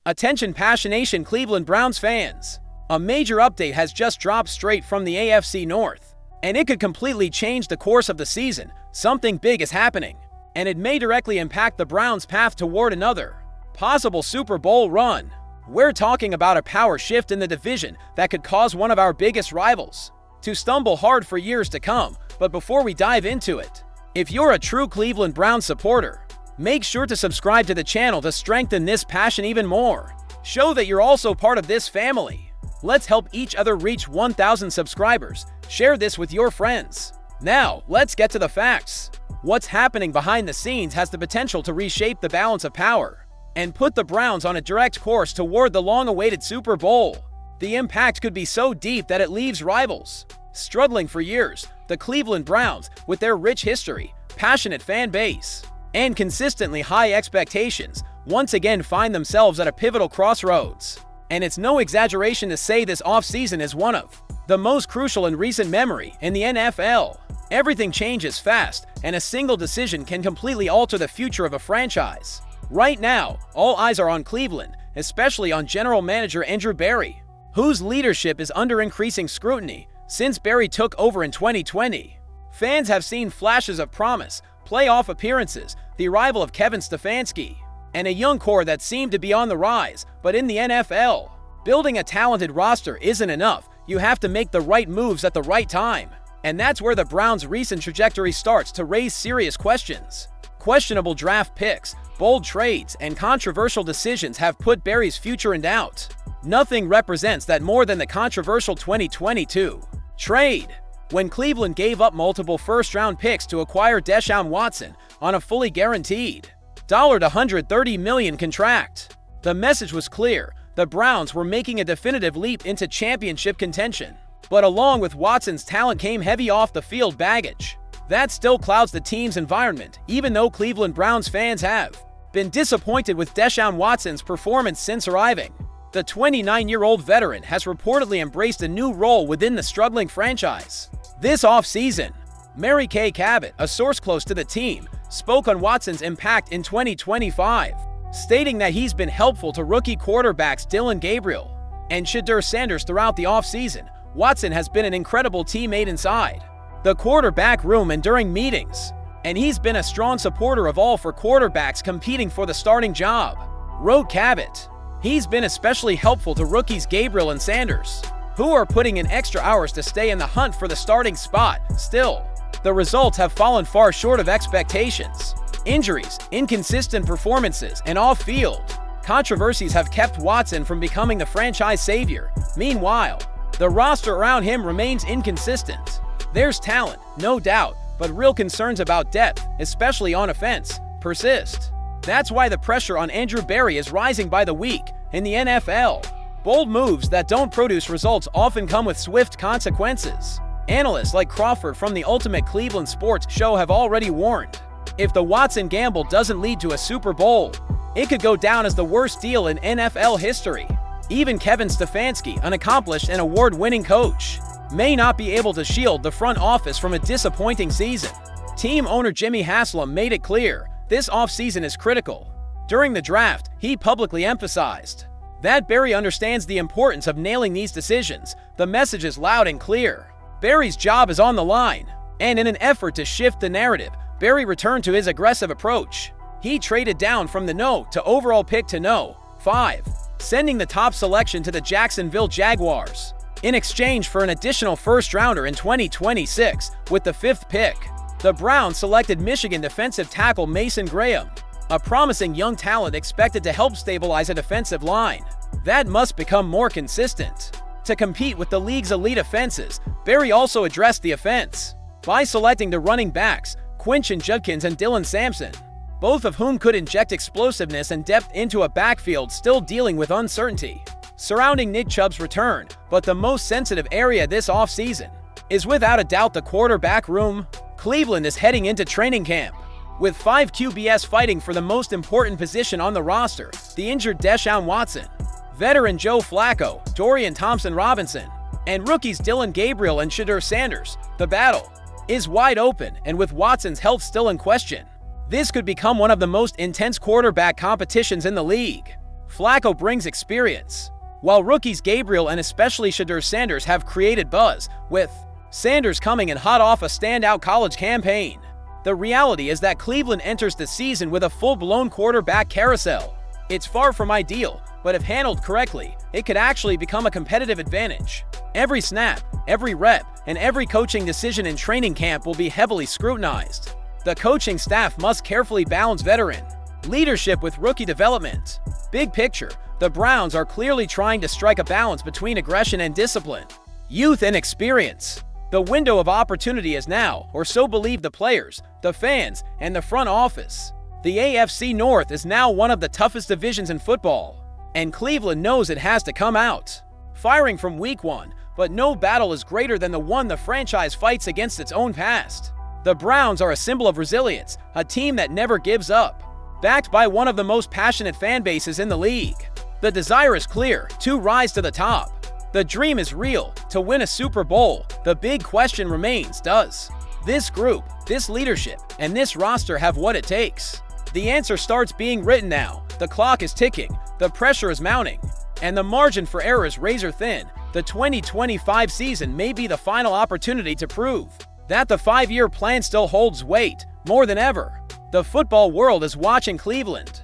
Attention Passionation Cleveland Browns fans. A major update has just dropped straight from the AFC North, and it could completely change the course of the season. Something big is happening, and it may directly impact the Browns' path toward another possible Super Bowl run. We're talking about a power shift in the division that could cause one of our biggest rivals to stumble hard for years to come. But before we dive into it, if you're a true Cleveland Browns supporter, make sure to subscribe to the channel to strengthen this passion even more. Show that you're also part of this family. Let's help each other reach 1,000 subscribers. Share this with your friends. Now, let's get to the facts. What's happening behind the scenes has the potential to reshape the balance of power and put the Browns on a direct course toward the long-awaited Super Bowl. The impact could be so deep that it leaves rivals struggling for years. The Cleveland Browns, with their rich history, passionate fan base, and consistently high expectations, once again find themselves at a pivotal crossroads. And it's no exaggeration to say this offseason is one of the most crucial in recent memory in the NFL. Everything changes fast, and a single decision can completely alter the future of a franchise. Right now, all eyes are on Cleveland, especially on general manager Andrew Berry, whose leadership is under increasing scrutiny since Berry took over in 2020. Fans have seen flashes of promise, playoff appearances, the arrival of Kevin Stefanski, and a young core that seemed to be on the rise. But in the NFL, building a talented roster isn't enough. You have to make the right moves at the right time. And that's where the Browns' recent trajectory starts to raise serious questions. Questionable draft picks, bold trades, and controversial decisions have put Berry's future in doubt. Nothing represents that more than the controversial 2022 trade, when Cleveland gave up multiple first-round picks to acquire Deshaun Watson on a fully guaranteed $130 million contract. The message was clear: the Browns were making a definitive leap into championship contention. But along with Watson's talent came heavy off-the-field baggage that still clouds the team's environment. Even though Cleveland Browns fans have been disappointed with Deshaun Watson's performance since arriving, the 29-year-old veteran has reportedly embraced a new role within the struggling franchise. This offseason, Mary Kay Cabot, a source close to the team, spoke on Watson's impact in 2025, stating that he's been helpful to rookie quarterbacks Dillon Gabriel and Shedeur Sanders throughout the offseason. Watson has been an incredible teammate inside the quarterback room and during meetings, and he's been a strong supporter of all four quarterbacks competing for the starting job, wrote Cabot. He's been especially helpful to rookies Gabriel and Sanders, who are putting in extra hours to stay in the hunt for the starting spot. Still, the results have fallen far short of expectations. Injuries, inconsistent performances, and off-field controversies have kept Watson from becoming the franchise savior. Meanwhile, the roster around him remains inconsistent. There's talent, no doubt, but real concerns about depth, especially on offense, persist. That's why the pressure on Andrew Berry is rising by the week in the NFL. Bold moves that don't produce results often come with swift consequences. Analysts like Crawford from the Ultimate Cleveland Sports Show have already warned, if the Watson gamble doesn't lead to a Super Bowl, it could go down as the worst deal in NFL history. Even Kevin Stefanski, an accomplished and award-winning coach, may not be able to shield the front office from a disappointing season. Team owner Jimmy Haslam made it clear this offseason is critical. During the draft, he publicly emphasized that Berry understands the importance of nailing these decisions. The message is loud and clear. Berry's job is on the line, and in an effort to shift the narrative, Berry returned to his aggressive approach. He traded down from the no to overall pick to no. 5, sending the top selection to the Jacksonville Jaguars in exchange for an additional first-rounder in 2026. With the 5th pick, the Browns selected Michigan defensive tackle Mason Graham, a promising young talent expected to help stabilize a defensive line that must become more consistent to compete with the league's elite offenses. Berry also addressed the offense by selecting the running backs Quinton Judkins and Dylan Sampson, both of whom could inject explosiveness and depth into a backfield still dealing with uncertainty surrounding Nick Chubb's return. But the most sensitive area this offseason is without a doubt the quarterback room. Cleveland is heading into training camp with 5 QBs fighting for the most important position on the roster: the injured Deshaun Watson, veteran Joe Flacco, Dorian Thompson-Robinson, and rookies Dillon Gabriel and Shedeur Sanders. The battle is wide open, and with Watson's health still in question, this could become one of the most intense quarterback competitions in the league. Flacco brings experience, while rookies Gabriel and especially Shedeur Sanders have created buzz, with Sanders coming in hot off a standout college campaign. The reality is that Cleveland enters the season with a full-blown quarterback carousel. It's far from ideal, but if handled correctly, it could actually become a competitive advantage. Every snap, every rep, and every coaching decision in training camp will be heavily scrutinized. The coaching staff must carefully balance veteran leadership with rookie development. Big picture, the Browns are clearly trying to strike a balance between aggression and discipline, youth and experience. The window of opportunity is now, or so believe the players, the fans, and the front office. The AFC North is now one of the toughest divisions in football, and Cleveland knows it has to come out firing from week one, but no battle is greater than the one the franchise fights against its own past. The Browns are a symbol of resilience, a team that never gives up, backed by one of the most passionate fan bases in the league. The desire is clear, to rise to the top. The dream is real, to win a Super Bowl. The big question remains, does this group, this leadership, and this roster have what it takes? The answer starts being written now. The clock is ticking, the pressure is mounting, and the margin for error is razor thin. The 2025 season may be the final opportunity to prove that the 5-year plan still holds weight more than ever. The football world is watching Cleveland.